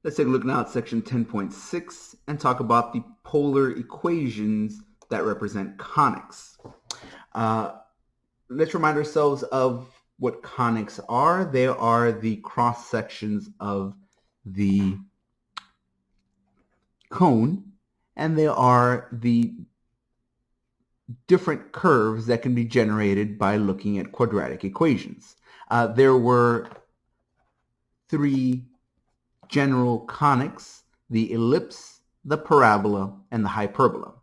Let's take a look now at section 10.6 and talk about the polar equations that represent conics. Let's remind ourselves of what conics are. They are the cross sections of the cone, and they are the different curves that can be generated by looking at quadratic equations. There were three general conics: the ellipse, the parabola, and the hyperbola.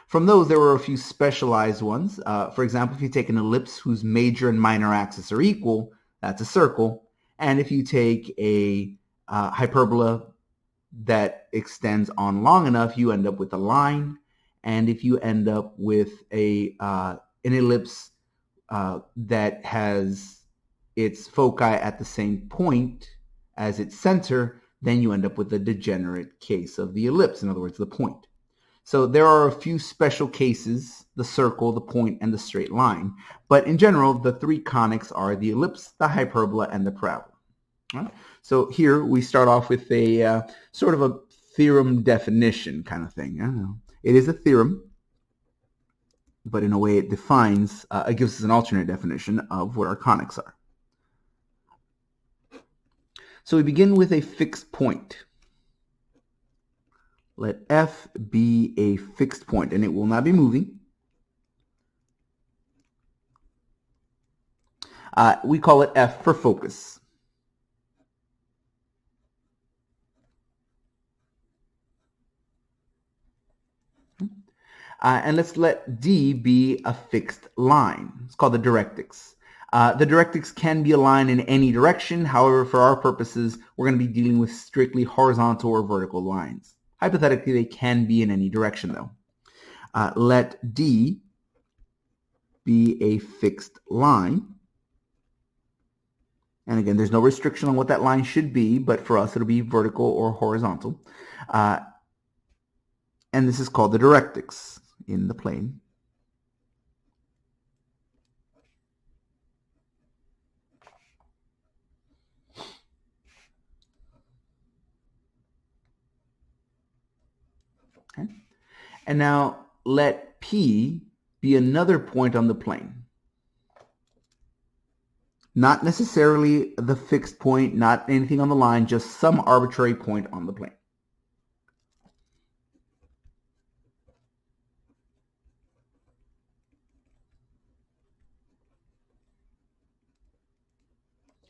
From those, there were a few specialized ones. For example, if you take an ellipse whose major and minor axis are equal, that's a circle. And if you take a hyperbola that extends on long enough, you end up with a line. And if you end up with an ellipse that has its foci at the same point as its center, then you end up with a degenerate case of the ellipse, in other words, the point. So there are a few special cases: the circle, the point, and the straight line. But in general, the three conics are the ellipse, the hyperbola, and the parabola. Right? So here we start off with a sort of a theorem definition kind of thing. I don't know. It is a theorem, but in a way it defines, it gives us an alternate definition of what our conics are. So we begin with a fixed point. Let F be a fixed point, and it will not be moving. We call it F for focus. And let's let D be a fixed line. It's called the directrix. The directrix can be a line in any direction. However, for our purposes, we're going to be dealing with strictly horizontal or vertical lines. Hypothetically, they can be in any direction, though. Let D be a fixed line. And again, there's no restriction on what that line should be, but for us, it'll be vertical or horizontal. And this is called the directrix in the plane. Okay. And now let P be another point on the plane. Not necessarily the fixed point, not anything on the line, just some arbitrary point on the plane.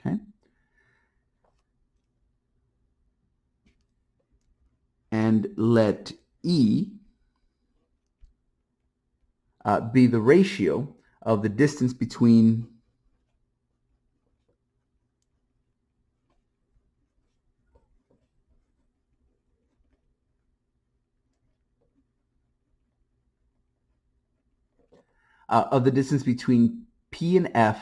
Okay. And let E be the ratio of the distance between P and F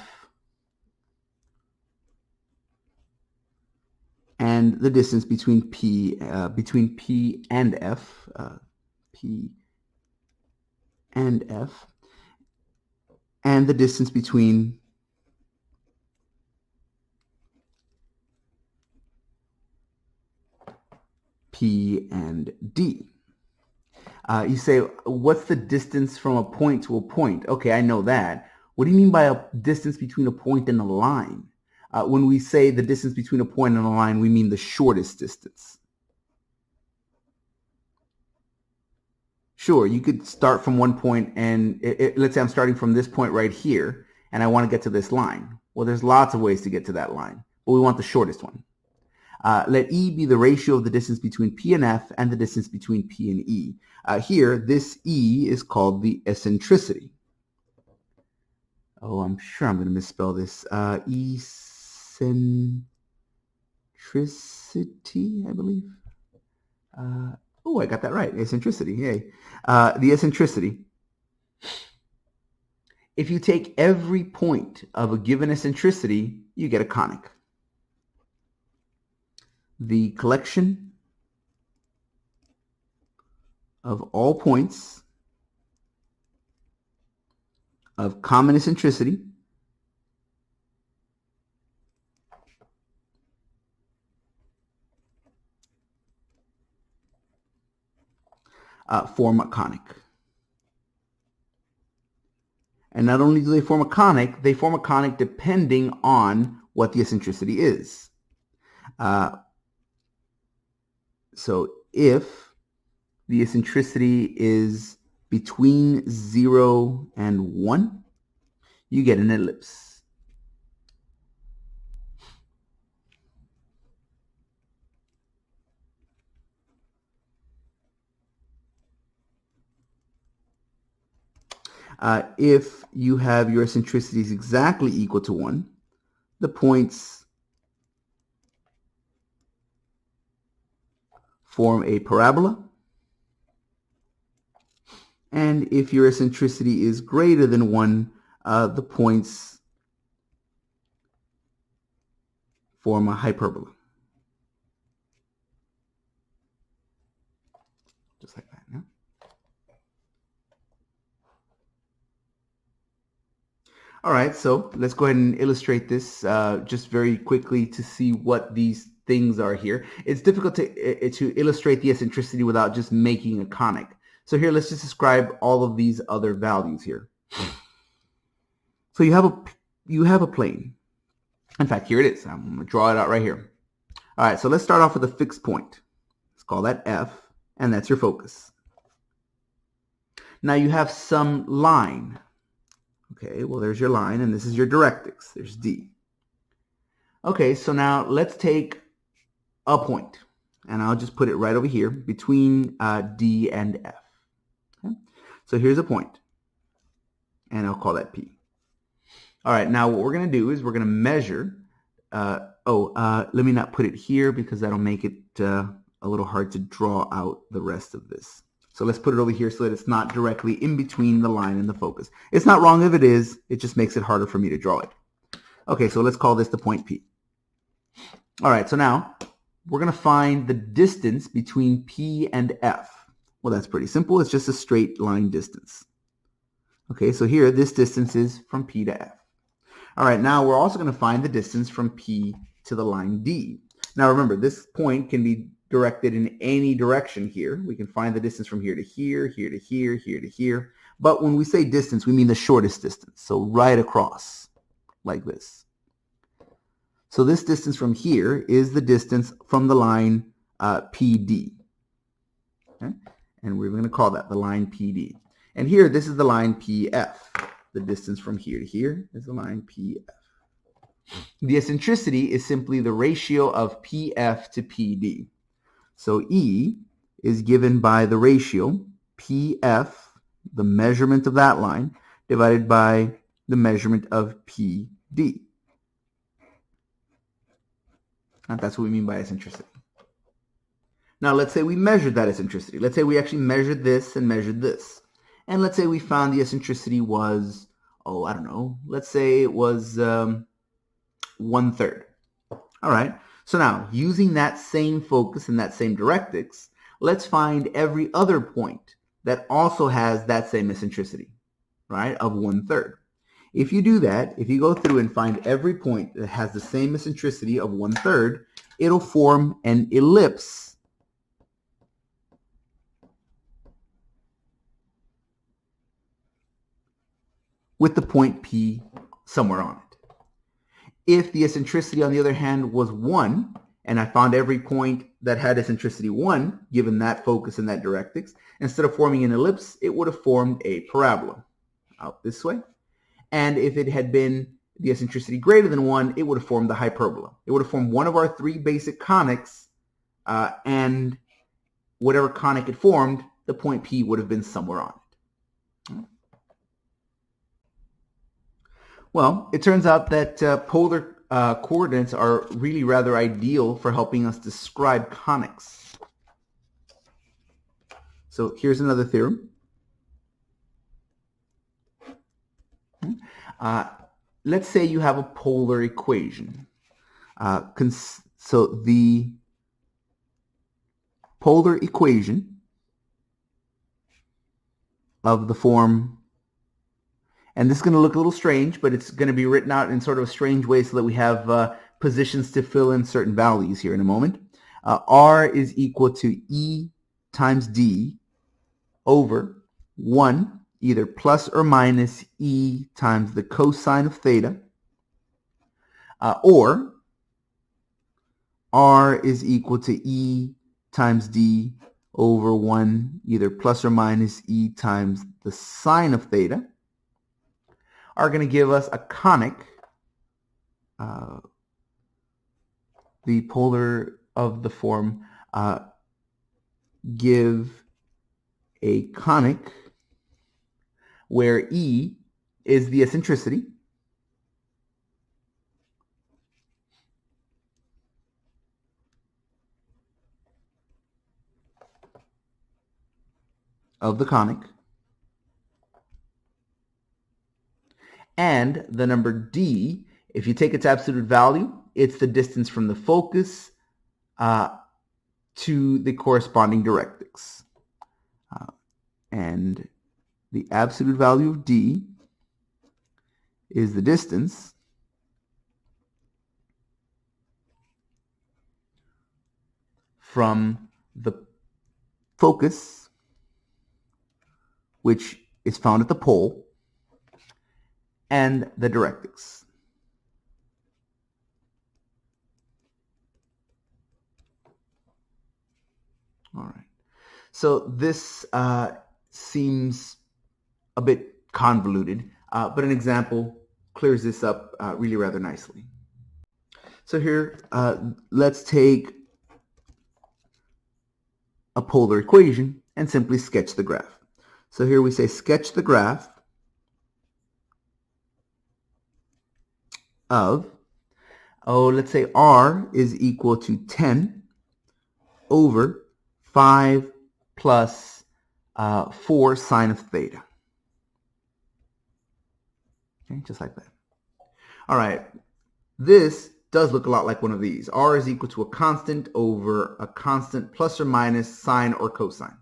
and the distance between P and F, P and F, and the distance between P and D. You say, what's the distance from a point to a point? Okay, I know that. What do you mean by a distance between a point and a line? When we say the distance between a point and a line, we mean the shortest distance. Sure, you could start from one point and let's say I'm starting from this point right here and I want to get to this line. Well, there's lots of ways to get to that line, but we want the shortest one. Let E be the ratio of the distance between P and F and the distance between P and E. Here, this E is called the eccentricity. Oh, I'm sure I'm going to misspell this. Eccentricity, I believe. Oh, I got that right. Eccentricity, yay. The eccentricity. If you take every point of a given eccentricity, you get a conic. The collection of all points of common eccentricity form a conic. And not only do they form a conic depending on what the eccentricity is. So if the eccentricity is between 0 and 1, you get an ellipse. If you have your eccentricities exactly equal to 1, the points form a parabola. And if your eccentricity is greater than 1, the points form a hyperbola. Just like that. Yeah? All right, so let's go ahead and illustrate this just very quickly to see what these things are here. It's difficult to illustrate the eccentricity without just making a conic. So here, let's just describe all of these other values here. So you have a plane. In fact, here it is. I'm going to draw it out right here. All right, so let's start off with a fixed point. Let's call that F, and that's your focus. Now you have some line. Okay, well, there's your line, and this is your directrix. There's D. Okay, so now let's take a point, and I'll just put it right over here between D and F. Okay? So here's a point, and I'll call that P. All right, now what we're going to do is we're going to measure. Let me not put it here because that'll make it a little hard to draw out the rest of this. So let's put it over here so that it's not directly in between the line and the focus. It's not wrong if it is. It just makes it harder for me to draw it. Okay, so let's call this the point P. All right, so now we're going to find the distance between P and F. Well, that's pretty simple. It's just a straight line distance. Okay, so here this distance is from P to F. All right, now we're also going to find the distance from P to the line D. Now remember, this point can be directed in any direction here. We can find the distance from here to here, here to here, here to here. But when we say distance, we mean the shortest distance. So right across, like this. So this distance from here is the distance from the line PD. Okay? And we're going to call that the line PD. And here, this is the line PF. The distance from here to here is the line PF. The eccentricity is simply the ratio of PF to PD. So E is given by the ratio PF, the measurement of that line, divided by the measurement of PD. And that's what we mean by eccentricity. Now let's say we measured that eccentricity. Let's say we actually measured this and measured this. And let's say we found the eccentricity was, I don't know, let's say it was 1/3. All right. So now, using that same focus and that same directrix, let's find every other point that also has that same eccentricity, right, of 1/3. If you do that, if you go through and find every point that has the same eccentricity of 1/3, it'll form an ellipse with the point P somewhere on it. If the eccentricity, on the other hand, was 1, and I found every point that had eccentricity 1, given that focus and that directrix, instead of forming an ellipse, it would have formed a parabola out this way. And if it had been the eccentricity greater than 1, it would have formed the hyperbola. It would have formed one of our 3 basic conics, and whatever conic it formed, the point P would have been somewhere on it. Well, it turns out that polar coordinates are really rather ideal for helping us describe conics. So here's another theorem. Let's say you have a polar equation. So the polar equation of the form, and this is going to look a little strange, but it's going to be written out in sort of a strange way so that we have positions to fill in certain values here in a moment. R is equal to E times D over 1, either plus or minus e times the cosine of theta, or r is equal to e times d over 1, either plus or minus e times the sine of theta, are going to give us a conic, the polar of the form give a conic where E is the eccentricity of the conic, and the number D, if you take its absolute value, it's the distance from the focus to the corresponding directrix. And the absolute value of D is the distance from the focus, which is found at the pole, and the directrix. All right. So this seems a bit convoluted, but an example clears this up really rather nicely. So here, let's take a polar equation and simply sketch the graph. So here we say sketch the graph of, let's say r is equal to 10 over 5 plus 4 sine of theta. Okay, just like that. All right, this does look a lot like one of these. R is equal to a constant over a constant plus or minus sine or cosine.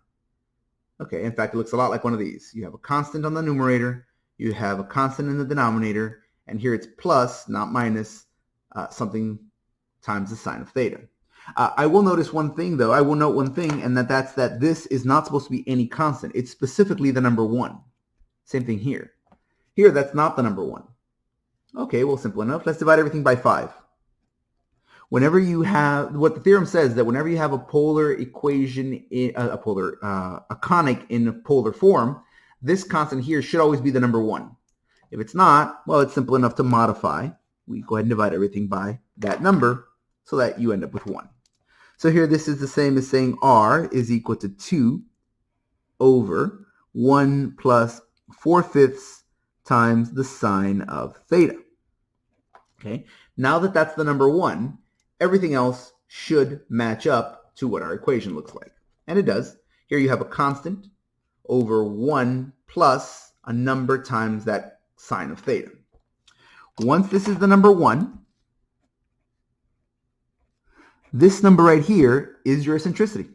Okay, in fact, it looks a lot like one of these. You have a constant on the numerator, you have a constant in the denominator, and here it's plus, not minus, something times the sine of theta. I will notice one thing, though. I will note one thing, and that's that this is not supposed to be any constant. It's specifically the number 1. Same thing here. Here, that's not the number 1. Okay, well, simple enough. Let's divide everything by 5. Whenever you have, what the theorem says, that whenever you have a polar equation, a conic in a polar form, this constant here should always be the number 1. If it's not, well, it's simple enough to modify. We go ahead and divide everything by that number so that you end up with 1. So here this is the same as saying r is equal to 2 over 1 plus 4/5 times the sine of theta. Okay, now that that's the number 1, everything else should match up to what our equation looks like. And it does. Here you have a constant over 1 plus a number times that sine of theta. Once this is the number 1, this number right here is your eccentricity.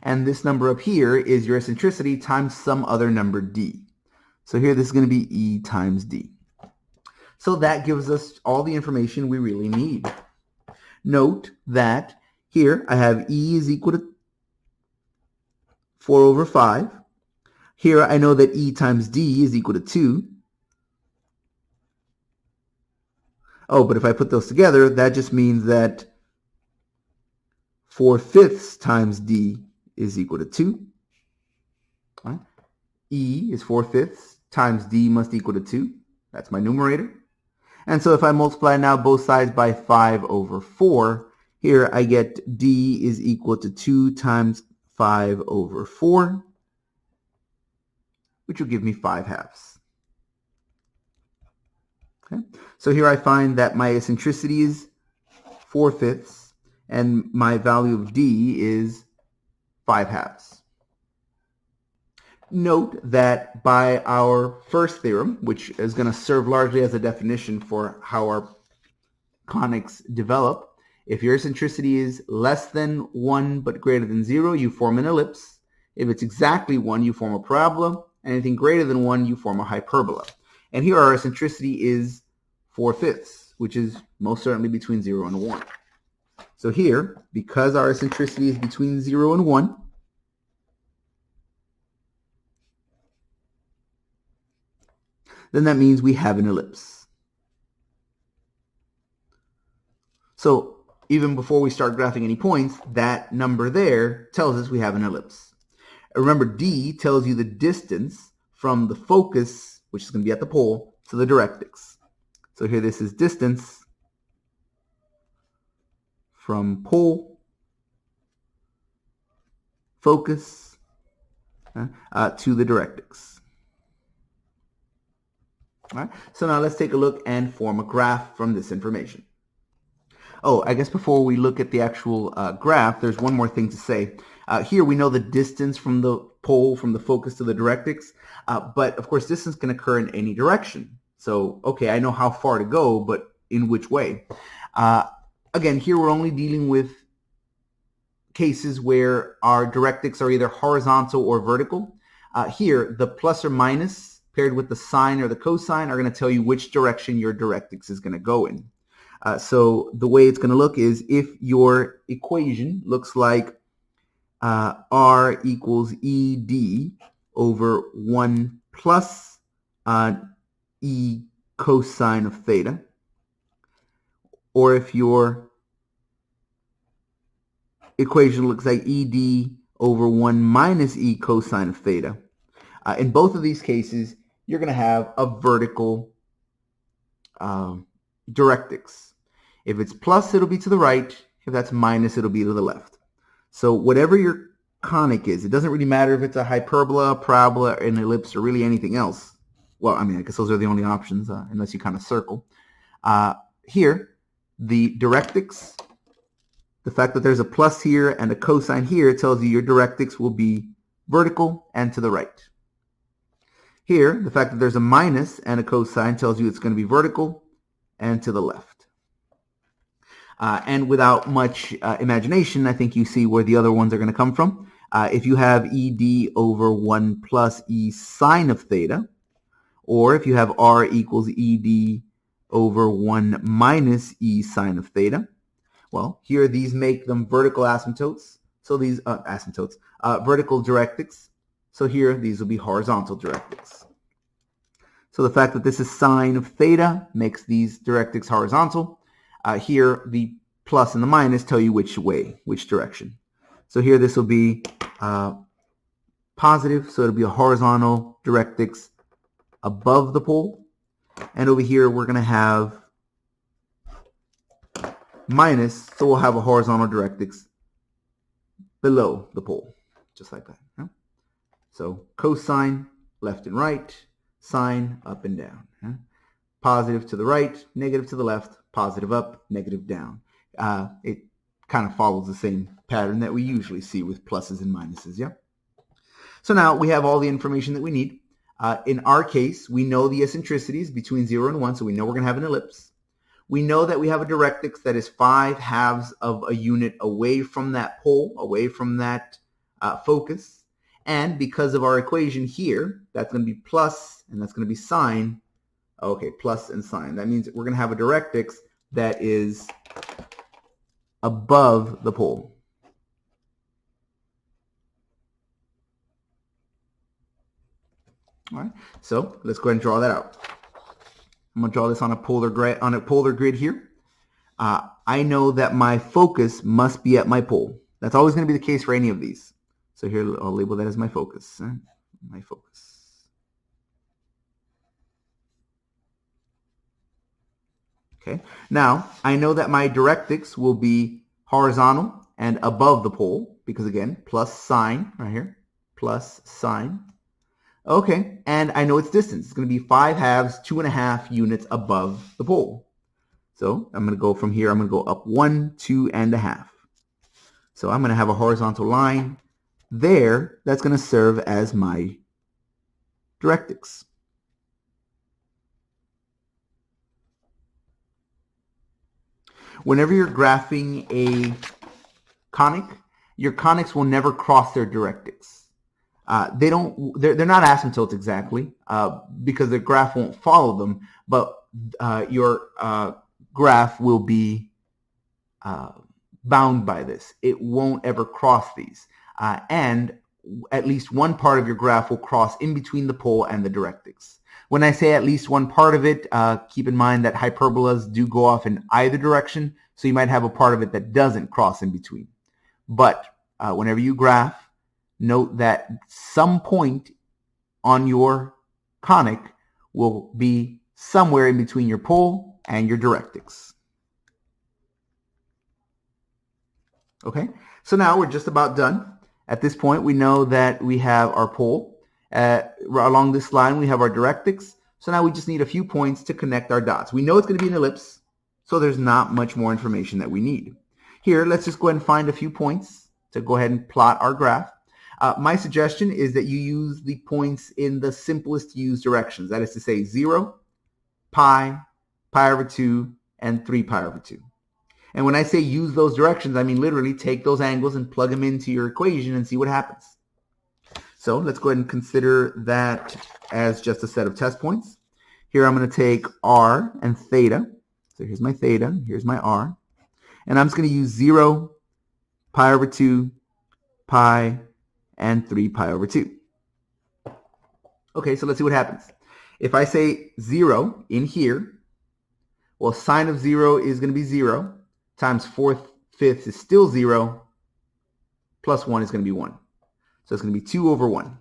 And this number up here is your eccentricity times some other number d. So here this is going to be E times d. So that gives us all the information we really need. Note that here I have E is equal to 4 over 5. Here I know that E times d is equal to 2. Oh, but if I put those together, that just means that 4/5 times d is equal to 2. Right? E is 4/5 times d must equal to 2. That's my numerator. And so if I multiply now both sides by 5 over 4, here I get d is equal to 2 times 5 over 4, which will give me 5/2. Okay. So here I find that my eccentricity is 4/5 and my value of d is 5/2. Note that by our first theorem, which is going to serve largely as a definition for how our conics develop, if your eccentricity is less than 1 but greater than 0, you form an ellipse. If it's exactly 1, you form a parabola. Anything greater than 1, you form a hyperbola. And here our eccentricity is 4/5. which is most certainly between 0 and 1. So here, because our eccentricity is between 0 and 1, then that means we have an ellipse. So even before we start graphing any points, that number there tells us we have an ellipse. Remember, D tells you the distance from the focus, which is going to be at the pole, to the directrix. So here this is distance from pole, focus, to the directrix. All right. So now let's take a look and form a graph from this information. Oh, I guess before we look at the actual graph, there's one more thing to say. Here we know the distance from the pole, from the focus to the directrix, but of course distance can occur in any direction. So, okay, I know how far to go, but in which way? Again, here we're only dealing with cases where our directrix are either horizontal or vertical. Here, the plus or minus paired with the sine or the cosine are going to tell you which direction your directrix is going to go in. So the way it's going to look is if your equation looks like r equals ed over 1 plus e cosine of theta, or if your equation looks like ed over 1 minus e cosine of theta, in both of these cases, you're going to have a vertical directrix. If it's plus, it'll be to the right. If that's minus, it'll be to the left. So whatever your conic is, it doesn't really matter if it's a hyperbola, parabola, an ellipse, or really anything else. Well, I mean, I guess those are the only options, unless you kind of circle. Here, the directrix, the fact that there's a plus here and a cosine here tells you your directrix will be vertical and to the right. Here, the fact that there's a minus and a cosine tells you it's going to be vertical and to the left. And without much imagination, I think you see where the other ones are going to come from. If you have ed over 1 plus e sine of theta, or if you have r equals ed over 1 minus e sine of theta, well, here these make them vertical asymptotes. So these vertical directrix. So here these will be horizontal directrix. So the fact that this is sine of theta makes these directrix horizontal. Here the plus and the minus tell you which way, which direction. So here this will be positive, so it'll be a horizontal directrix above the pole. And over here we're going to have minus, so we'll have a horizontal directrix below the pole, just like that. Yeah? So cosine, left and right, sine, up and down. Yeah? Positive to the right, negative to the left, positive up, negative down. It kind of follows the same pattern that we usually see with pluses and minuses. Yeah. So now we have all the information that we need. In our case, we know the eccentricities between 0 and 1, so we know we're going to have an ellipse. We know that we have a directrix that is 5 halves of a unit away from that pole, away from that focus. And because of our equation here, that's going to be plus, and that's going to be sine. Okay, plus and sine. That means we're going to have a directrix that is above the pole. All right, so let's go ahead and draw that out. I'm going to draw this on a polar grid here. I know that my focus must be at my pole. That's always going to be the case for any of these. So here I'll label that as my focus. My focus. Okay. Now I know that my directrix will be horizontal and above the pole because again, plus sine right here, plus sine. Okay, and I know its distance. It's going to be 5 halves, 2.5 units above the pole. So I'm going to go from here, I'm going to go up 1, 2, and a half. So I'm going to have a horizontal line there that's going to serve as my directrix. Whenever you're graphing a conic, your conics will never cross their directrix. They're not asymptotes exactly because the graph won't follow them, but your graph will be bound by this. It won't ever cross these. And at least one part of your graph will cross in between the pole and the directrix. When I say at least one part of it, keep in mind that hyperbolas do go off in either direction, so you might have a part of it that doesn't cross in between. But whenever you graph, note that some point on your conic will be somewhere in between your pole and your directrix. Okay, so now we're just about done. At this point, we know that we have our pole. Along this line, we have our directrix. So now we just need a few points to connect our dots. We know it's going to be an ellipse, so there's not much more information that we need. Here, let's just go ahead and find a few points to go ahead and plot our graph. My suggestion is that you use the points in the simplest used directions. That is to say 0, pi, pi over 2, and 3 pi over 2. And when I say use those directions, I mean literally take those angles and plug them into your equation and see what happens. So let's go ahead and consider that as just a set of test points. Here I'm going to take r and theta. So here's my theta, here's my r. And I'm just going to use 0, pi over 2, pi, and 3 pi over 2. Okay, so let's see what happens. If I say 0 in here, well, sine of 0 is going to be 0. Times 4/5 is still 0, plus 1 is going to be 1. So it's going to be 2 over 1.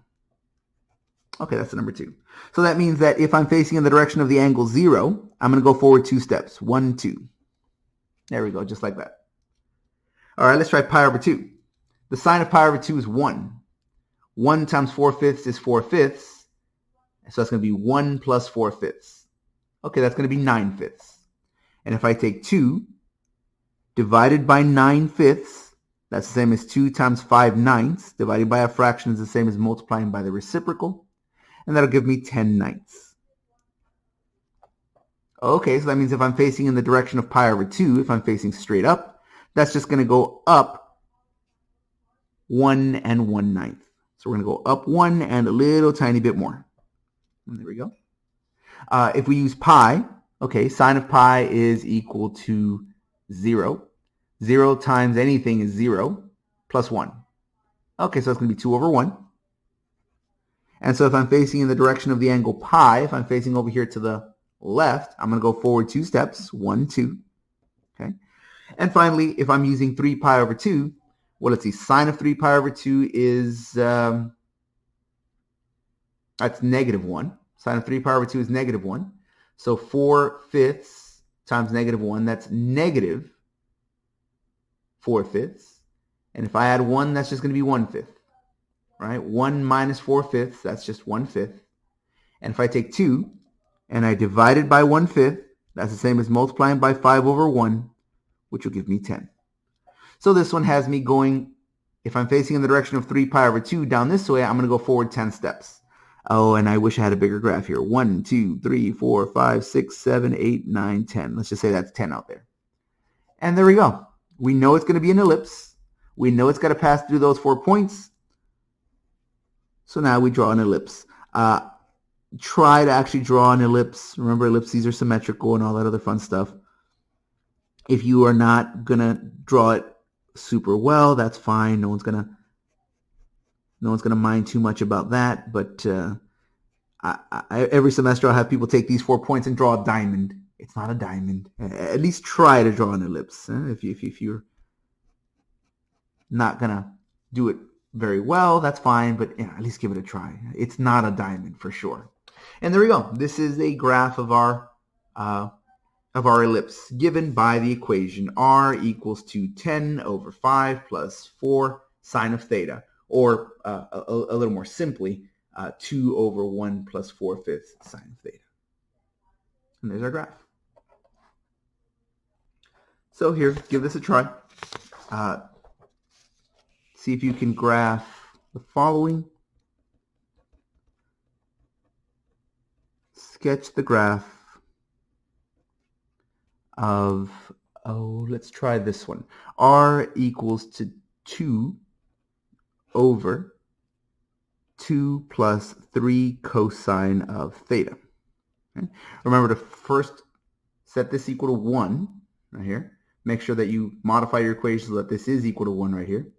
Okay, that's the number 2. So that means that if I'm facing in the direction of the angle 0, I'm going to go forward 2 steps. 1, 2. There we go, just like that. All right, let's try pi over 2. The sine of pi over 2 is 1. 1 times 4/5 is 4/5. So that's going to be 1 plus 4/5. Okay, that's going to be 9/5. And if I take 2 divided by 9/5, that's the same as 2 times 5/9. Divided by a fraction is the same as multiplying by the reciprocal. And that'll give me 10/9. Okay, so that means if I'm facing in the direction of pi over 2, if I'm facing straight up, that's just going to go up 1 and 1/9. So we're going to go up 1 and a little tiny bit more. And there we go. If we use pi, okay, sine of pi is equal to 0. 0 times anything is 0 plus 1. Okay, so it's going to be 2 over 1. And so if I'm facing in the direction of the angle pi, if I'm facing over here to the left, I'm going to go forward 2 steps, 1, 2. Okay. And finally, if I'm using 3 pi over 2, well, let's see, sine of 3 pi over 2 is, that's negative 1. Sine of 3 pi over 2 is negative 1. So 4/5 times negative 1, that's negative 4/5. And if I add 1, that's just going to be 1/5. Right? 1 minus 4/5, that's just 1/5. And if I take 2 and I divide it by 1/5, that's the same as multiplying by 5 over 1, which will give me 10. So this one has me going, if I'm facing in the direction of 3 pi over 2 down this way, I'm going to go forward 10 steps. Oh, and I wish I had a bigger graph here. 1, 2, 3, 4, 5, 6, 7, 8, 9, 10. Let's just say that's 10 out there. And there we go. We know it's going to be an ellipse. We know it's got to pass through those 4 points. So now we draw an ellipse. Try to actually draw an ellipse. Remember, ellipses are symmetrical and all that other fun stuff. If you are not going to draw it super well, that's fine. No one's going to mind too much about that. But every semester I'll have people take these 4 points and draw a diamond. It's not a diamond. At least try to draw an ellipse. If you're not going to do it very well, that's fine, but yeah, at least give it a try. It's not a diamond for sure. And there we go. This is a graph of our ellipse given by the equation r equals to 10 over 5 plus 4 sine of theta, or a little more simply, 2 over 1 plus 4/5 sine of theta. And there's our graph. So here, give this a try. See if you can graph the following. Sketch the graph of, let's try this one. R equals to 2 over 2 plus 3 cosine of theta. Okay? Remember, the first set this equal to 1 right here. Make sure that you modify your equation so that this is equal to 1 right here.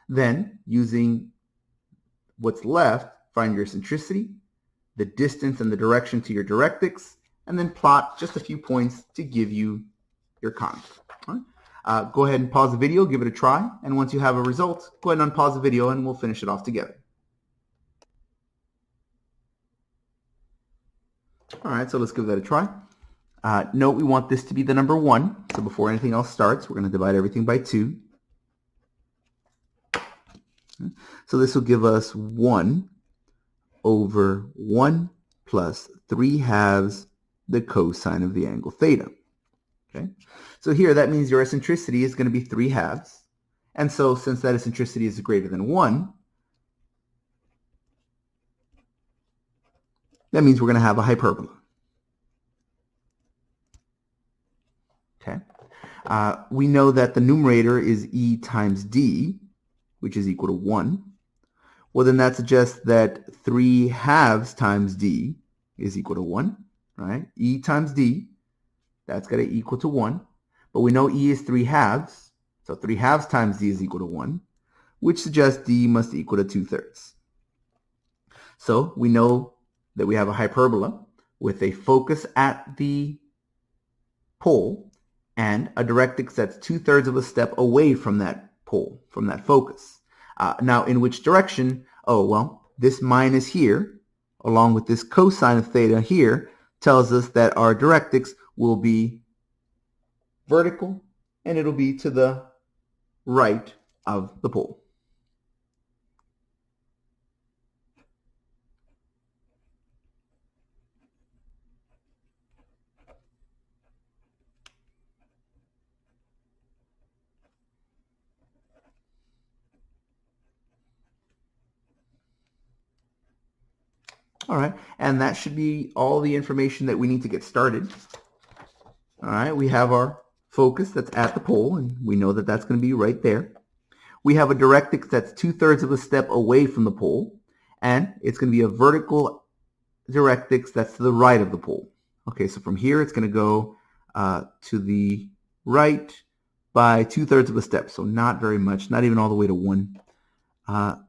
Then, using what's left, find your eccentricity, the distance and the direction to your directrix, and then plot just a few points to give you your conic. All right. Go ahead and pause the video, give it a try, and once you have a result, go ahead and unpause the video and we'll finish it off together. All right, so let's give that a try. Note we want this to be the number 1, so before anything else starts, we're going to divide everything by 2. So this will give us 1 over 1 plus 3/2 the cosine of the angle theta. Okay, so here that means your eccentricity is going to be 3/2, and so since that eccentricity is greater than 1, that means we're going to have a hyperbola. Okay, we know that the numerator is e times d, which is equal to 1. Well, then that suggests that 3/2 times d is equal to 1, right? E times d, that's got to equal to 1. But we know e is 3/2, so 3/2 times d is equal to 1, which suggests d must equal to 2/3. So we know that we have a hyperbola with a focus at the pole and a directrix that's 2/3 of a step away from that pole, from that focus. Now, in which direction? Oh, well, this minus here, along with this cosine of theta here, tells us that our directrix will be vertical, and it'll be to the right of the pole. All right, and that should be all the information that we need to get started. All right, we have our focus that's at the pole, and we know that that's going to be right there. We have a directrix that's 2/3 of a step away from the pole, and it's going to be a vertical directrix that's to the right of the pole. Okay, so from here it's going to go to the right by 2/3 of a step, so not very much, not even all the way to 1.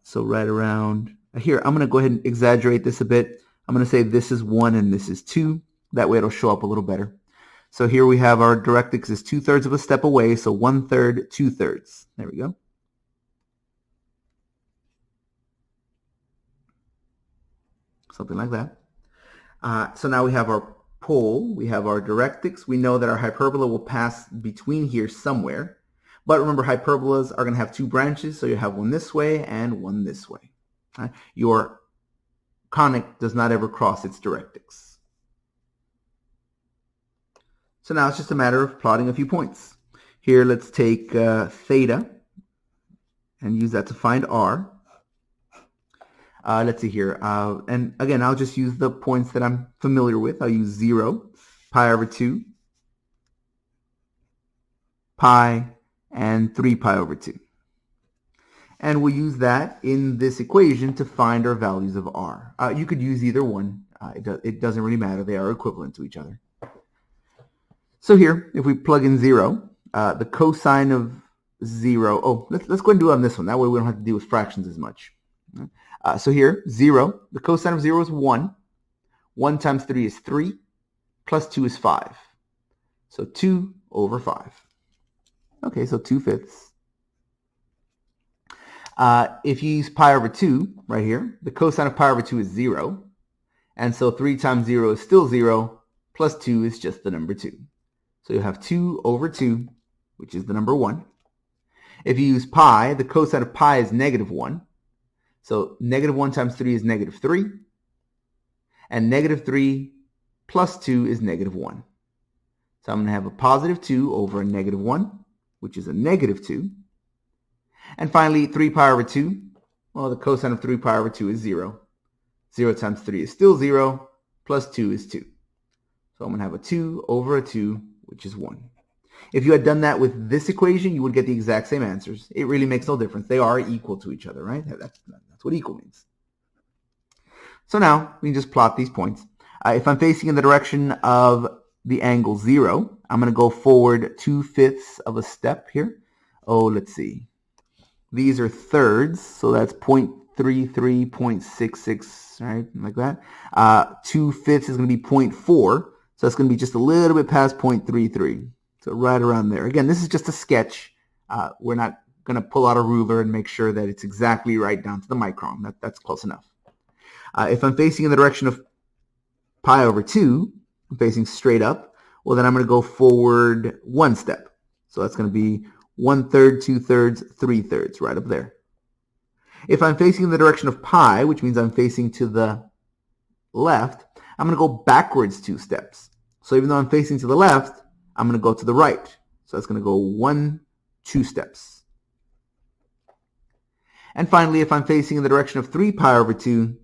So right around here, I'm going to go ahead and exaggerate this a bit. I'm going to say this is 1 and this is 2. That way it'll show up a little better. So here we have our directrix is 2/3 of a step away, so 1/3, 2/3. There we go. Something like that. So now we have our pole, we have our directrix. We know that our hyperbola will pass between here somewhere. But remember, hyperbolas are going to have 2 branches, so you have one this way and one this way. Your conic does not ever cross its directrix. So now it's just a matter of plotting a few points. Here, let's take theta and use that to find r. Let's see here. And again, I'll just use the points that I'm familiar with. I'll use 0, pi over 2, pi, and 3 pi over 2. And we'll use that in this equation to find our values of r. You could use either one. It doesn't really matter. They are equivalent to each other. So here, if we plug in 0, the cosine of 0, let's go ahead and do it on this one. That way we don't have to deal with fractions as much. So here, 0, the cosine of 0 is 1. 1 times 3 is 3, plus 2 is 5. So 2 over 5. Okay, so 2/5. If you use pi over 2 right here, the cosine of pi over 2 is 0. And so 3 times 0 is still 0, plus 2 is just the number 2. So you have 2 over 2, which is the number 1. If you use pi, the cosine of pi is -1. So -1 times 3 is -3. And -3 plus 2 is -1. So I'm going to have a positive 2 over a -1, which is a -2. And finally, 3 pi over 2. Well, the cosine of 3 pi over 2 is 0. 0 times 3 is still 0, plus 2 is 2. So I'm going to have a 2 over a 2, which is 1. If you had done that with this equation, you would get the exact same answers. It really makes no difference. They are equal to each other, right? That's what equal means. So now we can just plot these points. If I'm facing in the direction of the angle 0. I'm going to go forward 2/5 of a step here. Oh, let's see. These are thirds, so that's 0.33, 0.66, right, like that. 2/5 is going to be 0.4, so that's going to be just a little bit past 0.33. So right around there. Again, this is just a sketch. We're not going to pull out a ruler and make sure that it's exactly right down to the micron. That's close enough. If I'm facing in the direction of pi over 2, I'm facing straight up, well, then I'm going to go forward one step. So that's going to be 1/3, 2/3, 3/3, right up there. If I'm facing in the direction of pi, which means I'm facing to the left, I'm going to go backwards 2 steps. So even though I'm facing to the left, I'm going to go to the right. So that's going to go 1, 2 steps. And finally, if I'm facing in the direction of 3 pi over 2,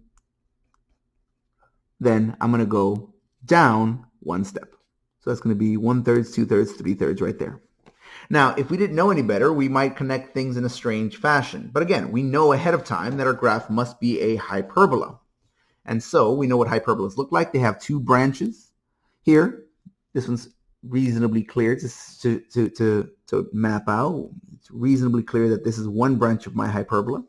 then I'm going to go down 1 step. So that's going to be 1/3, 2/3, 3/3 right there. Now, if we didn't know any better, we might connect things in a strange fashion. But again, we know ahead of time that our graph must be a hyperbola. And so we know what hyperbolas look like. They have 2 branches here. This one's reasonably clear to map out. It's reasonably clear that this is one branch of my hyperbola.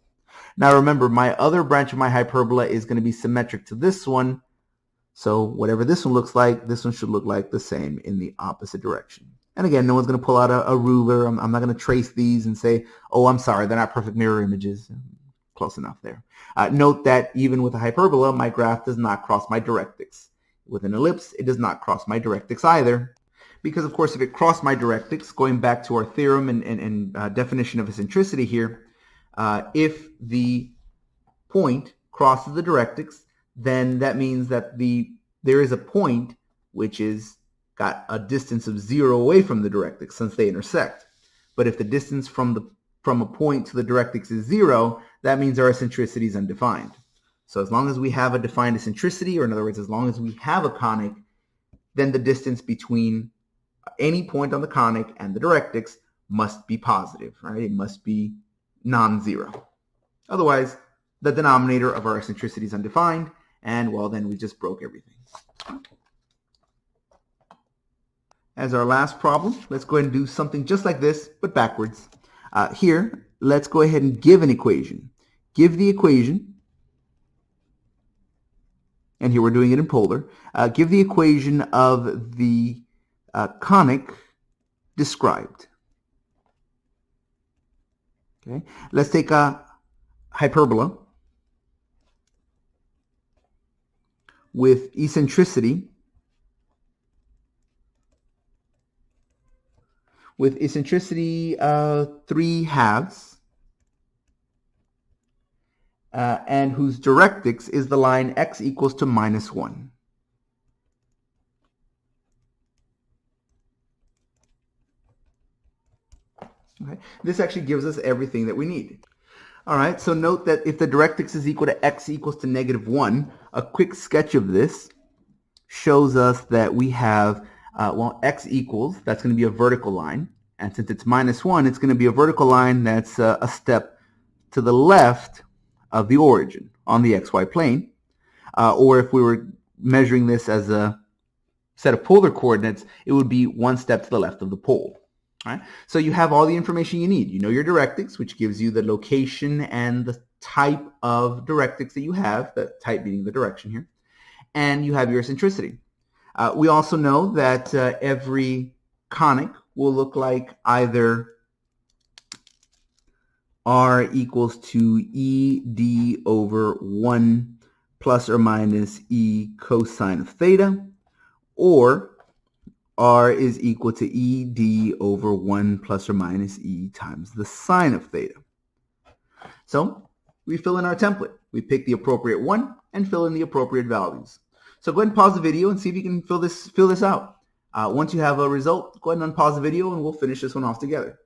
Now remember, my other branch of my hyperbola is going to be symmetric to this one. So whatever this one looks like, this one should look like the same in the opposite direction. And again, no one's going to pull out a ruler. I'm not going to trace these and say, oh, I'm sorry, they're not perfect mirror images. Close enough there. Note that even with a hyperbola, my graph does not cross my directrix. With an ellipse, it does not cross my directrix either. Because, of course, if it crossed my directrix, going back to our theorem and definition of eccentricity here, if the point crosses the directrix, then that means that there is a point which is got a distance of 0 away from the directrix since they intersect. But if the distance from a point to the directrix is 0, that means our eccentricity is undefined. So as long as we have a defined eccentricity, or in other words, as long as we have a conic, then the distance between any point on the conic and the directrix must be positive, right? It must be non-zero. Otherwise, the denominator of our eccentricity is undefined, and well, then we just broke everything. As our last problem, let's go ahead and do something just like this, but backwards. Here, let's go ahead and give an equation. Give the equation, and here we're doing it in polar. Give the equation of the conic described. Okay, let's take a hyperbola with eccentricity 3/2, and whose directrix is the line x equals to -1. Okay, this actually gives us everything that we need. All right, so note that if the directrix is equal to x equals to -1, a quick sketch of this shows us that we have, well, x equals, that's going to be a vertical line. And since it's -1, it's going to be a vertical line that's a step to the left of the origin on the xy plane. Or if we were measuring this as a set of polar coordinates, it would be one step to the left of the pole. All right? So you have all the information you need. You know your directrix, which gives you the location and the type of directrix that you have, the type meaning the direction here. And you have your eccentricity. We also know that every conic will look like either r equals to ED over 1 plus or minus E cosine of theta, or r is equal to ED over 1 plus or minus E times the sine of theta. So we fill in our template. We pick the appropriate one and fill in the appropriate values. So go ahead and pause the video and see if you can fill this out. Once you have a result, go ahead and unpause the video and we'll finish this one off together.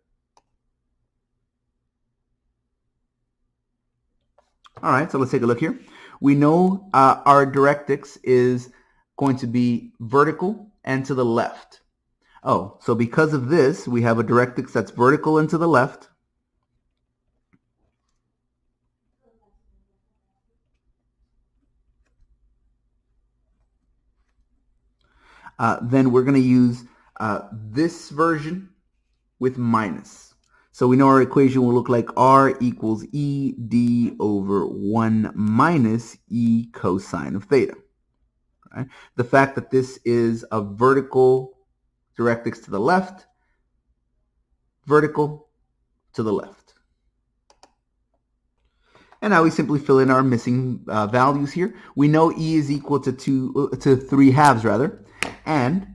All right, so let's take a look here. We know our directrix is going to be vertical and to the left. Oh, so because of this, we have a directrix that's vertical and to the left. then we're going to use this version with minus. So we know our equation will look like r equals e d over 1 minus e cosine of theta. Right? The fact that this is a vertical directrix to the left, vertical to the left. And now we simply fill in our missing values here. We know e is equal to 3/2 rather, and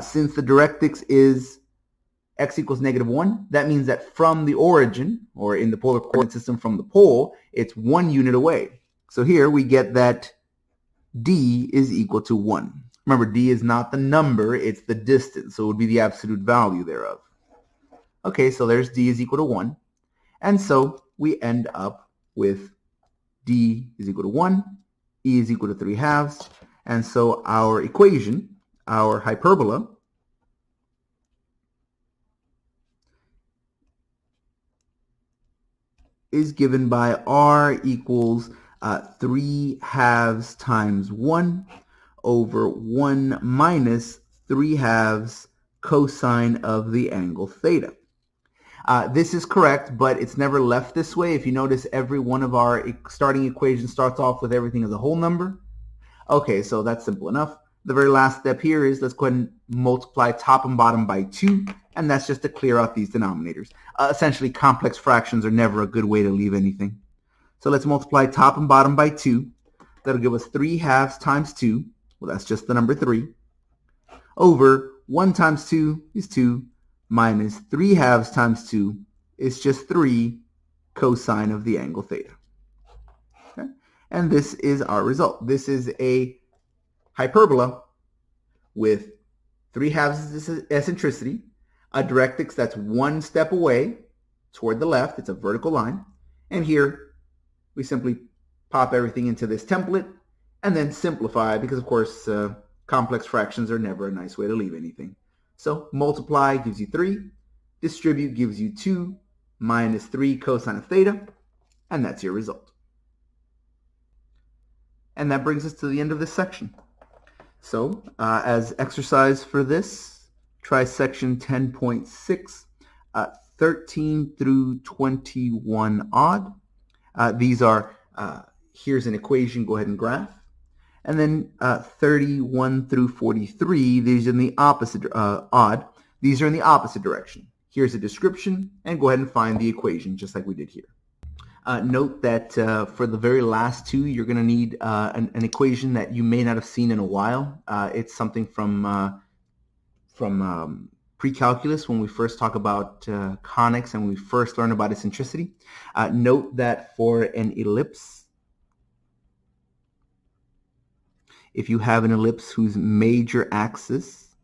since the directrix is x equals -1, that means that from the origin, or in the polar coordinate system from the pole, it's 1 unit away. So here we get that d is equal to 1. Remember, d is not the number, it's the distance, so it would be the absolute value thereof. Okay, so there's d is equal to 1. And so we end up with d is equal to 1, e is equal to 3/2, and so our equation, our hyperbola, is given by r equals 3/2 times 1 over 1 minus 3/2 cosine of the angle theta. This is correct, but it's never left this way. If you notice, every one of our starting equations starts off with everything as a whole number. Okay, so that's simple enough. The very last step here is let's go ahead and multiply top and bottom by 2, and that's just to clear out these denominators. Essentially, complex fractions are never a good way to leave anything. So let's multiply top and bottom by 2. That'll give us 3/2 times 2. Well, that's just the number 3. Over 1 times 2 is 2, minus 3/2 times 2 is just 3 cosine of the angle theta. Okay? And this is our result. This is a hyperbola with 3/2 eccentricity, a directrix that's 1 step away toward the left. It's a vertical line. And here we simply pop everything into this template and then simplify, because of course complex fractions are never a nice way to leave anything. So multiply gives you 3, distribute gives you 2 minus 3 cosine of theta, and that's your result. And that brings us to the end of this section. So as exercise for this, try section 10.6, 13 through 21 odd. These are, here's an equation, go ahead and graph. And then 31 through 43, these are in the opposite, odd, these are in the opposite direction. Here's a description, and go ahead and find the equation, just like we did here. Note that for the very last two, you're going to need an equation that you may not have seen in a while. It's something from pre-calculus, when we first talk about conics and when we first learn about eccentricity. Note that for an ellipse, if you have an ellipse whose major axis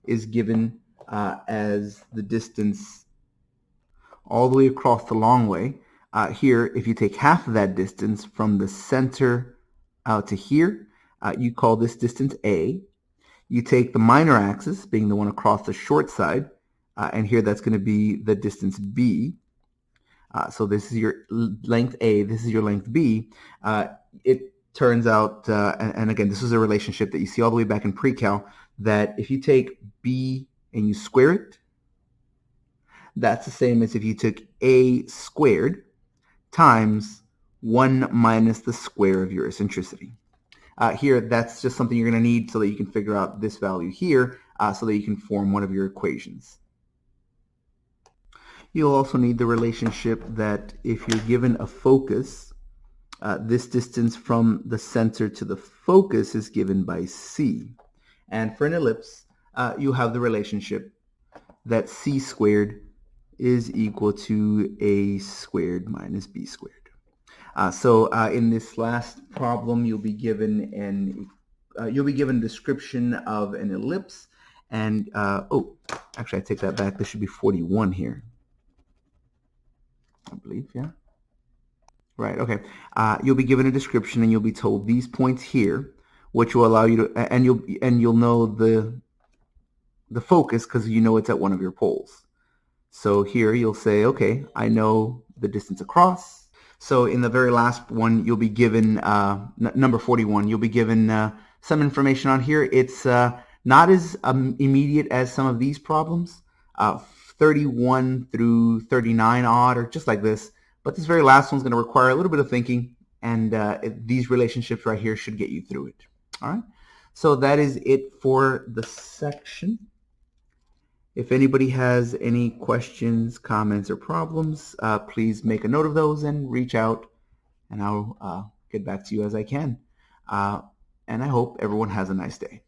is given as the distance all the way across the long way, here, if you take half of that distance from the center out to here, you call this distance A. You take the minor axis, being the one across the short side, and here that's going to be the distance B. So this is your length A, this is your length B. It turns out, and again, this is a relationship that you see all the way back in pre-cal, that if you take B and you square it, that's the same as if you took A squared times 1 minus the square of your eccentricity. Here, that's just something you're going to need so that you can figure out this value here, so that you can form one of your equations. You'll also need the relationship that if you're given a focus, this distance from the center to the focus is given by C. And for an ellipse, you have the relationship that C squared is equal to A squared minus B squared. So in this last problem, you'll be given a description of an ellipse, and oh, actually, I take that back. This should be 41 here, I believe. Yeah. Right. Okay. You'll be given a description, and you'll be told these points here, which will allow you to, and you'll know the focus because you know it's at one of your poles. So here you'll say, okay, I know the distance across. So in the very last one, you'll be given number 41. You'll be given some information on here. It's Not as immediate as some of these problems. 31 through 39 odd, or just like this. But this very last one's going to require a little bit of thinking, and these relationships right here should get you through it. All right. So that is it for the section. If anybody has any questions, comments, or problems, please make a note of those and reach out, and I'll get back to you as I can. And I hope everyone has a nice day.